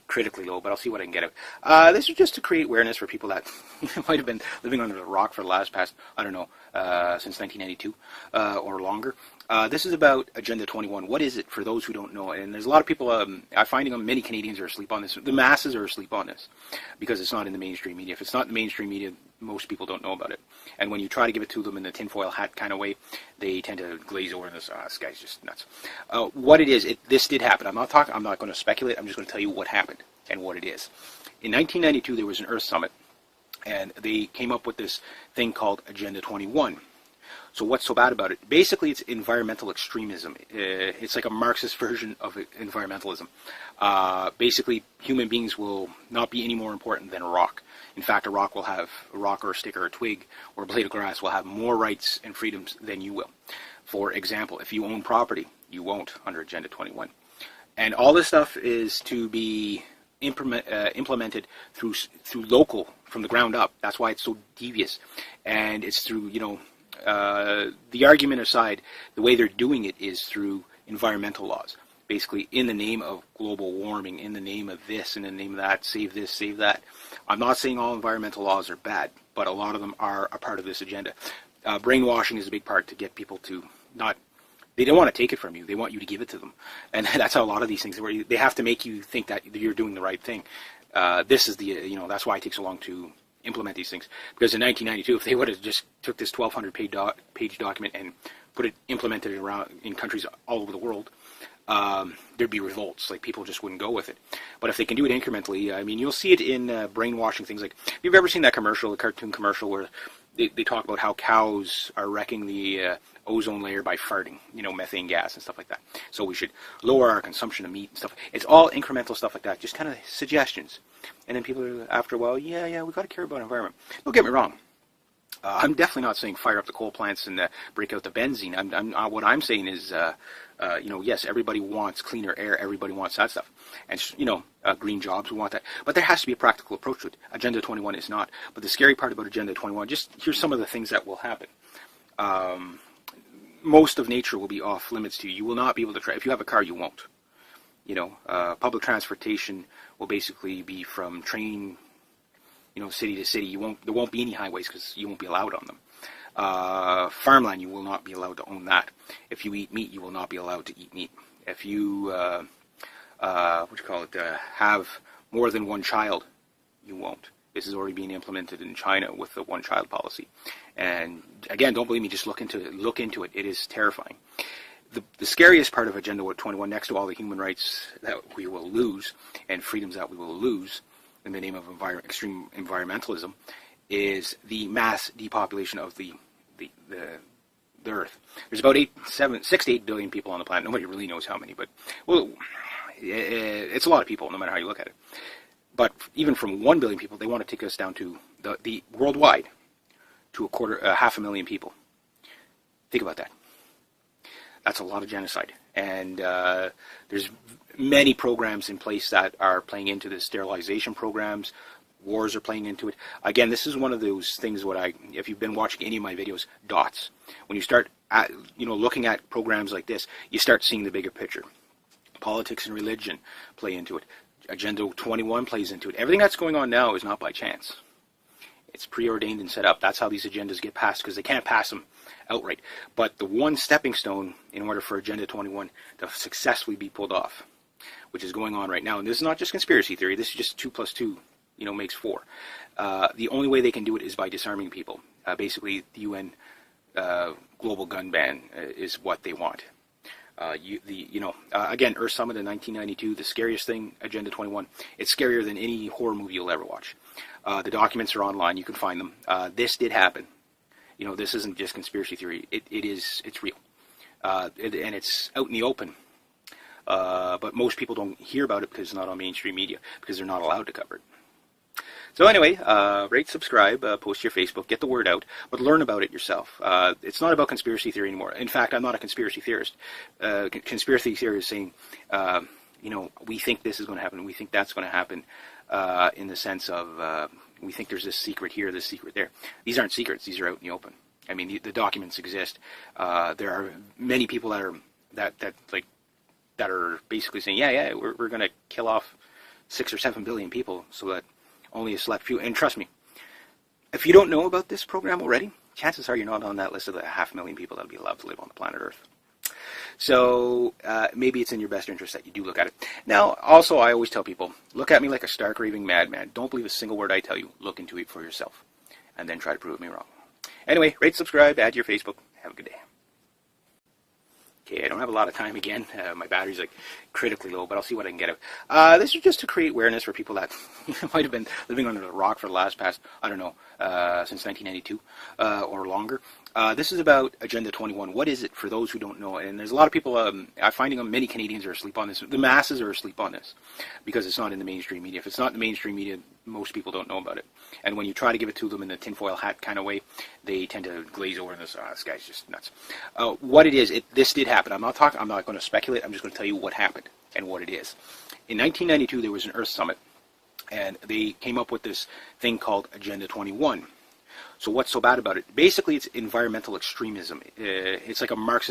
critically low, but I'll see what I can get out. This is just to create awareness for people that might have been living under a rock for the past, I don't know, since 1992 or longer. This is about Agenda 21. What is it for those who don't know? And there's a lot of people, I'm finding many Canadians are asleep on this. The masses are asleep on this because it's not in the mainstream media. If it's not in the mainstream media, most people don't know about it. And when you try to give it to them in the tinfoil hat kind of way, they tend to glaze over this, this guy's just nuts. What it is, this did happen. I'm not going to speculate. I'm just going to tell you what happened and what it is. In 1992, there was an Earth Summit, and they came up with this thing called Agenda 21. So what's so bad about it? Basically, it's environmental extremism. It's like a Marxist version of environmentalism. Basically, human beings will not be any more important than a rock. In fact, a rock or a stick or a twig or a blade of grass will have more rights and freedoms than you will. For example, if you own property, you won't under Agenda 21. And all this stuff is to be implemented through local, from the ground up. That's why it's so devious. And it's through, the argument aside, the way they're doing it is through environmental laws. Basically, in the name of global warming, in the name of this, in the name of that, save this, save that. I'm not saying all environmental laws are bad, but a lot of them are a part of this agenda. Brainwashing is a big part to get people to not, they don't want to take it from you, they want you to give it to them. And that's how a lot of these things, where they have to make you think that you're doing the right thing. This is the, that's why it takes so long to implement these things. Because in 1992, if they would have just took this 1,200 page document and implemented it around in countries all over the world, there'd be revolts. Like, people just wouldn't go with it. But if they can do it incrementally, I mean, you'll see it in brainwashing things. Like, if you've ever seen that commercial, the cartoon commercial, where they talk about how cows are wrecking the ozone layer by farting, methane gas and stuff like that. So we should lower our consumption of meat and stuff. It's all incremental stuff like that, just kind of suggestions. And then people are, after a while, yeah, we've got to care about the environment. Don't get me wrong. I'm definitely not saying fire up the coal plants and break out the benzene. What I'm saying is, yes, everybody wants cleaner air. Everybody wants that stuff. And, green jobs, we want that. But there has to be a practical approach to it. Agenda 21 is not. But the scary part about Agenda 21, just here's some of the things that will happen. Most of nature will be off limits to you. You will not be able to try. If you have a car, you won't. Public transportation will basically be from train, city to city. There won't be any highways because you won't be allowed on them. Farmland, you will not be allowed to own that. If you eat meat, you will not be allowed to eat meat. If you, have more than one child, you won't. This is already being implemented in China with the one-child policy. And again, don't believe me, just look into it. It is terrifying. The scariest part of Agenda 21, next to all the human rights that we will lose and freedoms that we will lose in the name of extreme environmentalism, is the mass depopulation of the Earth. There's about 6 to 8 billion people on the planet. Nobody really knows how many, but it's a lot of people, no matter how you look at it. But even from 1 billion people, they want to take us down to the worldwide to 500,000 people. Think about that. That's a lot of genocide. And there's many programs in place that are playing into this. Sterilization programs, wars are playing into it. Again, this is one of those things if you've been watching any of my videos, dots. When you start looking at programs like this, you start seeing the bigger picture. Politics and religion play into it. Agenda 21 plays into it. Everything that's going on now is not by chance. It's preordained and set up. That's how these agendas get passed, because they can't pass them outright. But the one stepping stone in order for Agenda 21 to successfully be pulled off, which is going on right now, and this is not just conspiracy theory, this is just 2 plus 2, makes 4. The only way they can do it is by disarming people. Basically, the UN global gun ban is what they want. Again, Earth Summit in 1992, the scariest thing, Agenda 21. It's scarier than any horror movie you'll ever watch. The documents are online. You can find them. This did happen. This isn't just conspiracy theory. It's real. And it's out in the open. But most people don't hear about it because it's not on mainstream media, because they're not allowed to cover it. So anyway, rate, subscribe, post your Facebook, get the word out, but learn about it yourself. It's not about conspiracy theory anymore. In fact, I'm not a conspiracy theorist. Conspiracy theory is saying, we think this is going to happen, we think that's going to happen, in the sense of we think there's this secret here, this secret there. These aren't secrets. These are out in the open. I mean, the documents exist. There are many people that are basically saying, we're going to kill off 6 or 7 billion people so that only a select few, and trust me, if you don't know about this program already, chances are you're not on that list of the 500,000 people that'll be allowed to live on the planet Earth. So maybe it's in your best interest that you do look at it. Now, also, I always tell people, look at me like a stark raving madman. Don't believe a single word I tell you. Look into it for yourself, and then try to prove me wrong. Anyway, rate, subscribe, add to your Facebook. Have a good day. Okay, I don't have a lot of time again. My battery's like critically low, but I'll see what I can get out. This is just to create awareness for people that might have been living under a rock for the last past, I don't know, since 1992 or longer. This is about Agenda 21. What is it for those who don't know? And there's a lot of people, I'm finding many Canadians are asleep on this. The masses are asleep on this because it's not in the mainstream media. If it's not in the mainstream media, most people don't know about it. And when you try to give it to them in the tinfoil hat kind of way, they tend to glaze over and this guy's just nuts. What it is, this did happen. I'm not going to speculate. I'm just going to tell you what happened and what it is. In 1992, there was an Earth Summit, and they came up with this thing called Agenda 21. So what's so bad about it? Basically, it's environmental extremism. It's like a Marxist